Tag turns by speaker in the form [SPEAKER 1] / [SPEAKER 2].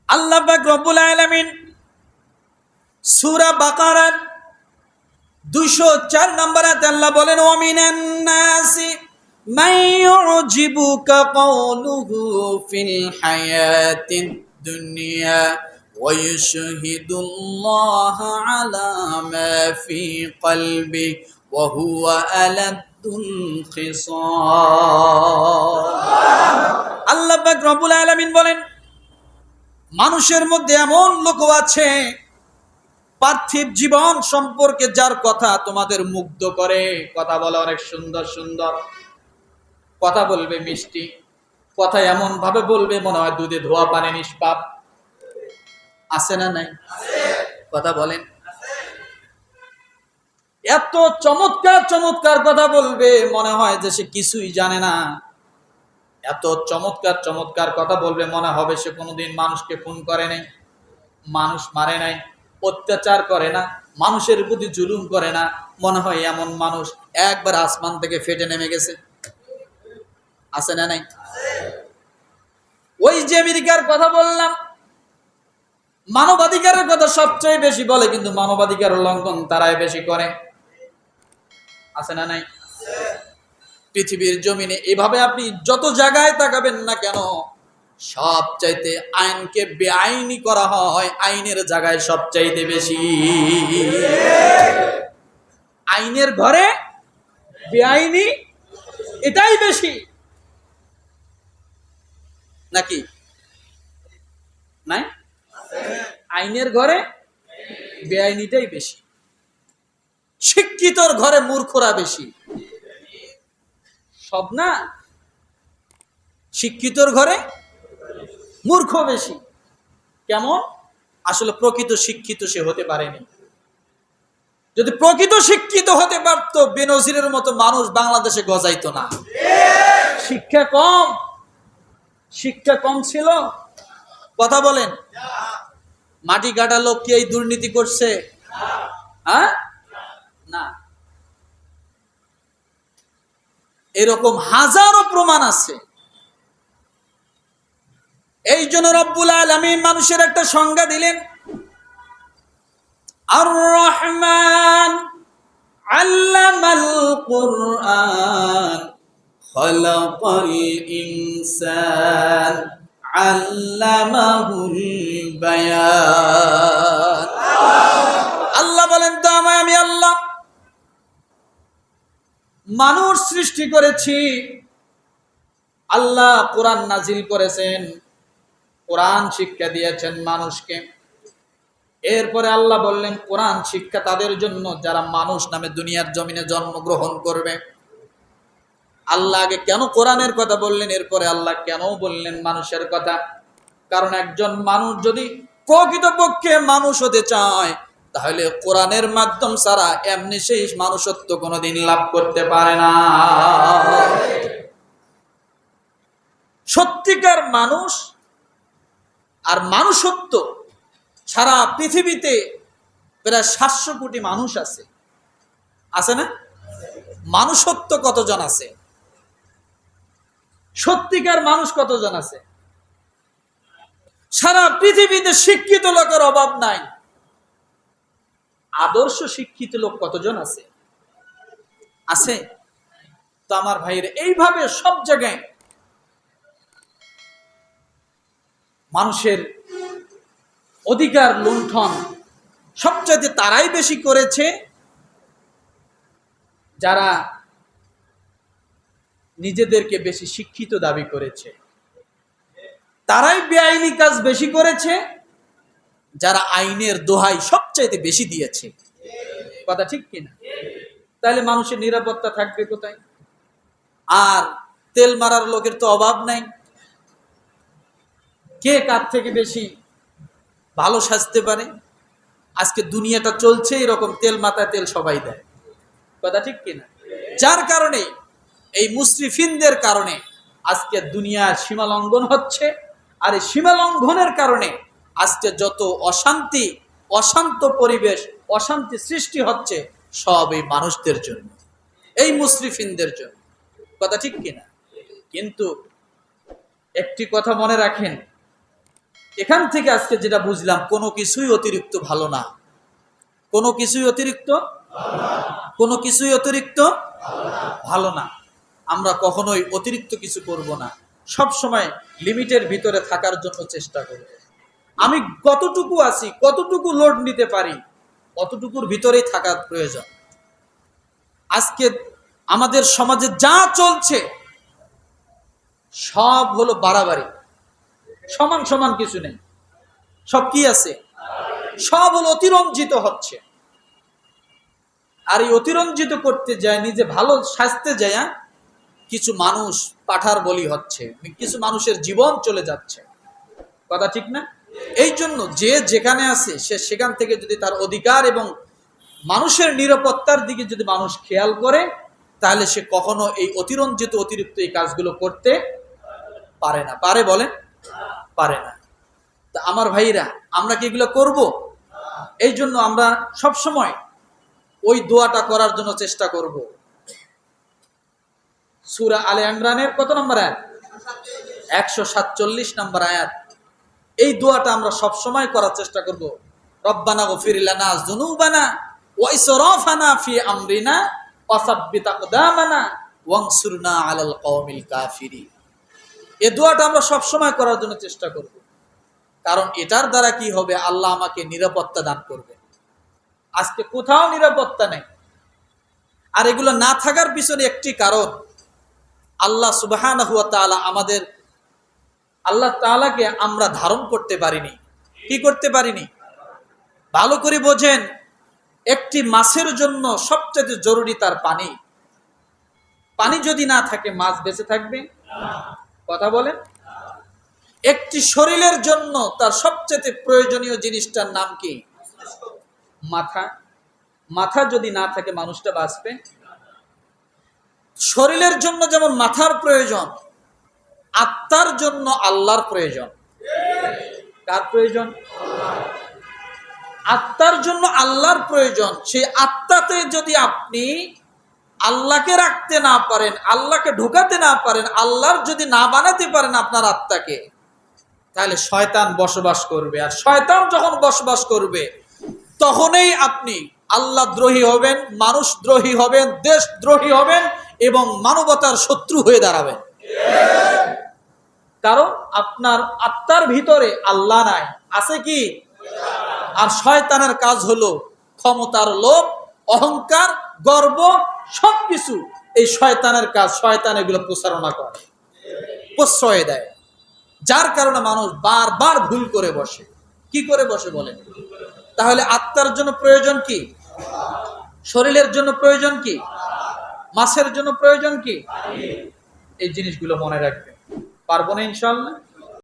[SPEAKER 1] আল্লাহ পাক রব্বুল আলামিন সূরা বাকারার 204 নম্বর আয়াতে আল্লাহ বলেন, ওয়া মিনান নাসি মান ইউজিবুকা কাওলুহু ফিল হায়াতিদ দুনিয়া ওয়া ইউশহিদুল্লাহা আলা মা ফি কলবি ওয়া হুয়া আলাদ্দুল খিসাম। আল্লাহ পাক রব্বুল আলামিন বলেন, মানুষের মধ্যে এমন লোক আছে পার্থিব জীবন সম্পর্কে যার কথা তোমাদের মুগ্ধ করে। কথা বলে অনেক সুন্দর সুন্দর কথা বলবে, মিষ্টি কথা এমন ভাবে বলবে মনে হয় দুধে ধোয়া পানি নিষ্পাপ। আছে না নাই? কথা বলেন। এত চমৎকার চমৎকার কথা বলবে মনে হয় যে সে কিছুই জানে না। এত চমৎকার চমৎকার কথা বলবে মনে হবে সে কোনোদিন মানুষকে খুন করে নাই, মানুষ মারে নাই, অত্যাচার করে না, মানুষের প্রতি জুলুম করে না। মনে হয় এমন মানুষ একবার আসমান থেকে ফেটে নেমে গেছে। আছে না নাই? ওই যে আমেরিকার কথা বললাম, মানবাধিকারের কথা সবচেয়ে বেশি বলে, কিন্তু মানবাধিকার লঙ্ঘন তারাই বেশি করে। আছে না নাই? পৃথিবীর জমিনে এভাবে আপনি যত জায়গায় তাকাবেন না কেন, সবচাইতে আইনকে বেআইনি করা হয় আইনের জায়গায় সবচাইতে বেশি। আইনের ঘরে বেআইনি এটাই বেশি নাকি নাই? আইনের ঘরে বেআইনিটাই বেশি। শিক্ষিতর ঘরে মূর্খরা বেশি। সব না, শিক্ষিতর ঘরে মূর্খ বেশি। কেমন? আসলে প্রকৃত শিক্ষিত সে হতে পারেনি। যদি প্রকৃত শিক্ষিত হতে পারত, বেনজিরের মতো মানুষ বাংলাদেশে গজাইতো না। শিক্ষা কম, শিক্ষা কম ছিল। কথা বলেন। মাটি কাটা লোক কি এই দুর্নীতি করছে? হ্যাঁ, না। এরকম হাজারো প্রমাণ আছে। এই জন্য রব্বুল আলামিন মানুষের একটা সংজ্ঞা দিলেন, আর রহমান আল্লামাল কুরআন খালাকাল ইনসান আল্লামাহুল বায়ান। আল্লাহ বলেন, তো আমি আল্লাহ মানুষ সৃষ্টি করেছি। আল্লাহ কোরআন নাজিল করেছেন, কোরআন শিক্ষা দিয়েছেন মানুষকে। এরপরে আল্লাহ বললেন, কোরআন শিক্ষা তাদের জন্য যারা মানুষ নামে দুনিয়ার জমিনে জন্মগ্রহণ করবে। আল্লাহ আগে কেন কোরআনের কথা বললেন, এরপরে আল্লাহ কেন বললেন মানুষের কথা? কারণ একজন মানুষ যদি প্রকৃতপক্ষে মানুষ হতে চায়, তাহলে কোরআনের মাধ্যম ছাড়া এমনি সেই মানুষত্ব কোনোদিন লাভ করতে পারে না। সত্যিকার মানুষ আর মানুষত্ব সারা পৃথিবীতে প্রায় 700 কোটি মানুষ আছে। আছে না? মানুষত্ব কতজন আছে? সত্যিকার মানুষ কতজন আছে? সারা পৃথিবীতে শিক্ষিত লোকের অভাব নাই। আদর্শ শিক্ষিত লোক কতজন আছে? আছে তো আমার ভাইয়ের। এইভাবে সব জায়গায় মানুষের অধিকার লুণ্ঠন সবচেয়ে তারাই বেশি করেছে যারা নিজেদেরকে বেশি শিক্ষিত দাবি করেছে। তারাই বেআইনি কাজ বেশি করেছে যারা আইনের দোহাই সবচাইতে বেশি দিয়েছে। কথা ঠিক কিনা? তাহলে মানুষের নিরাপত্তা থাকবে কোথায়? আর তেল মারার লোকের তো অভাব নাই। কে কার থেকে বেশি ভালো সাজতে পারে? আজকে দুনিয়াটা চলছে এরকম, তেল মাথায় তেল সবাই দেয়। কথা ঠিক কিনা? যার কারণে এই মুসরিফিনদের কারণে আজকে দুনিয়ার সীমা লঙ্ঘন হচ্ছে। আর এই সীমা লঙ্ঘনের কারণে আজকে যত অশান্তি, অশান্ত পরিবেশ, অশান্তি সৃষ্টি হচ্ছে, সব এই মানুষদের জন্য, এই মুসরিফিনদের জন্য। কথা ঠিক কিনা? কিন্তু একটি কথা মনে রাখেন, এখান থেকে আজকে যেটা বুঝলাম, কোনো কিছুই অতিরিক্ত ভালো না, কোনো কিছুই অতিরিক্ত, কোনো কিছুই অতিরিক্ত ভালো না। আমরা কখনোই অতিরিক্ত কিছু করব না, সব সময় লিমিটের ভিতরে থাকার জন্য চেষ্টা করব। আমি কতটুকু আছি, কতটুকু লোড নিতে পারি, কতটুকুর ভিতরেই থাকার প্রয়োজন। আজকে আমাদের সমাজে যা চলছে সব হলো বাড়াবাড়ি, সমান সমান কিছু নেই, সব কি আছে, সব হলো অতিরঞ্জিত হচ্ছে। আর এই অতিরঞ্জিত করতে যায়, নিজে ভালো সাজতে যায়, কিছু মানুষ পাঠার বলি হচ্ছে, কিছু মানুষের জীবন চলে যাচ্ছে। কথা ঠিক না? এই জন্য যে যেখানে আছে সে সেখান থেকে যদি তার অধিকার এবং মানুষের নিরাপত্তার দিকে যদি মানুষ খেয়াল করে, তাহলে সে কখনো এই অতিরঞ্জিত অতিরিক্ত এই কাজগুলো করতে পারে না। পারে? বলেন, পারে না। তা আমার ভাইরা, আমরা কি এগুলো করব? এই জন্য আমরা সব সময় ওই দোয়াটা করার জন্য চেষ্টা করব। সূরা আলে ইমরানের কত নম্বর আয়াত? 147 নম্বর আয়াত। এই দোয়াটা আমরা সব সময় করার চেষ্টা করব। রব্বানা গফির লানা যুনুবানা ওয়া ইসরাফানা ফি আমরিনা ওয়া সাব্বিত আকদামানা ওয়ানসুরনা আলাল কওমিল কাফিরিন। এই দোয়াটা আমরা সব সময় করার জন্য চেষ্টা করব, কারণ এটার দ্বারা কি হবে, আল্লাহ আমাকে নিরাপত্তা দান করবে। আজকে কোথাও নিরাপত্তা নেই। আর এগুলো না থাকার পিছনে একটি কারণ, আল্লাহ সুবহানাহু ওয়া তাআলা আমাদের, আল্লাহ তাআলাকে আমরা ধারণ করতে পারিনি। কি করতে পারিনি? ভালো করে বোঝেন, একটি মাছের জন্য সবচেয়ে জরুরি তার পানি। পানি যদি না থাকে মাছ বেঁচে থাকবে? কথা বলেন। একটি শরীরের জন্য তার সবচেয়ে প্রয়োজনীয় জিনিসটার নাম কি? মাথা। মাথা যদি না থাকে মানুষটা বাঁচবে? শরীরের জন্য যেমন মাথার প্রয়োজন, আত্মার জন্য আল্লাহর প্রয়োজন। কার প্রয়োজন? আত্মার জন্য আল্লাহর প্রয়োজন। সেই আত্মাতে যদি আপনি আল্লাহকে রাখতে না পারেন, আল্লাহকে ঢোকাতে না পারেন, আল্লাহর যদি না বানাতে পারেন আপনার আত্মাকে, তাহলে শয়তান বসবাস করবে। আর শয়তান যখন বসবাস করবে, তখনই আপনি আল্লাহ দ্রোহী হবেন, মানুষ দ্রোহী হবেন, দেশ দ্রোহী হবেন এবং মানবতার শত্রু হয়ে দাঁড়াবেন। কারণ আপনার আত্মার ভিতরে আল্লাহ নাই, আছে কি? আর শয়তানের কাজ হলো ক্ষমতার লোভ, অহংকার, গর্ব, সবকিছু এই শয়তানের কাজ। শয়তান এগুলো প্রচারণা করে, প্রশ্রয় দেয়, যার কারণে মানুষ বারবার ভুল করে বসে। কি করে বসে বলেন? তাহলে আত্মার জন্য প্রয়োজন কি? শরীরের জন্য প্রয়োজন কি? মাছের জন্য প্রয়োজন কি? এই জিনিসগুলো মনে রাখবেন। পারবো না ইনশাআল্লাহ?